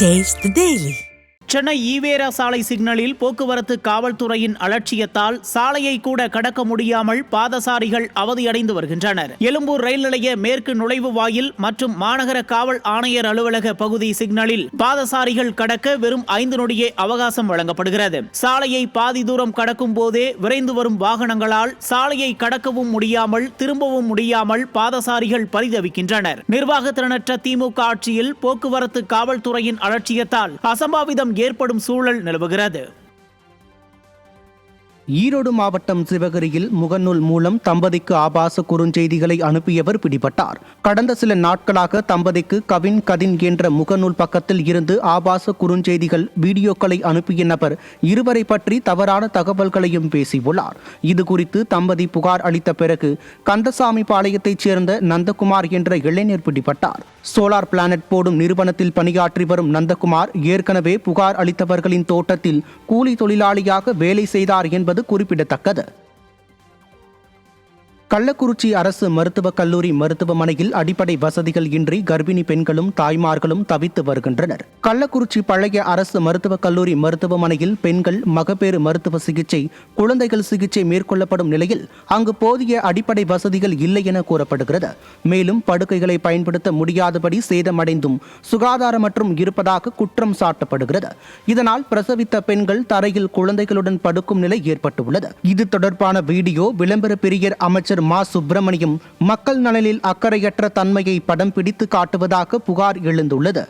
Taste the Daily. Chennai EVR சாலை சிக்னலில் போக்குவரத்து காவல்துறையின் அலட்சியத்தால் சாலையை கூட கடக்க முடியாமல் பாதசாரிகள் அவதியடைந்து வருகின்றனர். எழும்பூர் ரயில் நிலைய மேற்கு நுழைவு வாயில் மற்றும் மாநகர காவல் ஆணையர் அலுவலக பகுதி சிக்னலில் பாதசாரிகள் கடக்க வெறும் 5 நொடியே அவகாசம் வழங்கப்படுகிறது. சாலையை பாதி தூரம் கடக்கும் போதே விரைந்து வரும் வாகனங்களால் சாலையை கடக்கவும் முடியாமல் திரும்பவும் முடியாமல் பாதசாரிகள் பரிதவிக்கின்றனர். நிர்வாகத்திறனற்ற திமுக ஆட்சியில் போக்குவரத்து காவல்துறையின் அலட்சியத்தால் அசம்பாவிதம் ஏற்படும் சூழல் நிலவுகிறது. ஈரோடு மாவட்டம் சிவகிரியில் முகநூல் மூலம் தம்பதிக்கு ஆபாச குறுஞ்செய்திகளை அனுப்பியவர் பிடிபட்டார். கடந்த சில நாட்களாக தம்பதிக்கு கதின் என்ற முகநூல் பக்கத்தில் இருந்து ஆபாச குறுஞ்செய்திகள், வீடியோக்களை அனுப்பிய நபர் இருவரை பற்றி தவறான தகவல்களையும் பேசியுள்ளார். இதுகுறித்து தம்பதி புகார் அளித்த பிறகு கந்தசாமி பாளையத்தைச் சேர்ந்த நந்தகுமார் என்ற இளைஞர் பிடிபட்டார். சோலார் பிளானட் போடும் நிறுவனத்தில் பணியாற்றி வரும் நந்தகுமார் ஏற்கனவே புகார் அளித்தவர்களின் தோட்டத்தில் கூலி தொழிலாளியாக வேலை செய்தார் என்பது குறிப்பிடத்தக்கது. கள்ளக்குறிச்சி அரசு மருத்துவக் கல்லூரி மருத்துவமனையில் அடிப்படை வசதிகள் இன்றி கர்ப்பிணி பெண்களும் தாய்மார்களும் தவித்து வருகின்றனர். கள்ளக்குறிச்சி பழைய அரசு மருத்துவக் கல்லூரி மருத்துவமனையில் பெண்கள், மகப்பேறு மருத்துவ சிகிச்சை, குழந்தைகள் சிகிச்சை மேற்கொள்ளப்படும் நிலையில் அங்கு போதிய அடிப்படை வசதிகள் இல்லை என கூறப்படுகிறது. மேலும் படுக்கைகளை பயன்படுத்த முடியாதபடி சேதமடைந்தும் சுகாதாரமற்றும் இருப்பதாக குற்றம் சாட்டப்படுகிறது. இதனால் பிரசவித்த பெண்கள் தரையில் குழந்தைகளுடன் படுக்கும் நிலை ஏற்பட்டுள்ளது. இது தொடர்பான வீடியோ விளம்பர பிரியர் அமைச்சர் மா சுப்பிரமணியம் மக்கள் நலனில் அக்கறையற்ற தன்மையை படம் பிடித்து காட்டுவதாக புகார் எழுந்துள்ளது.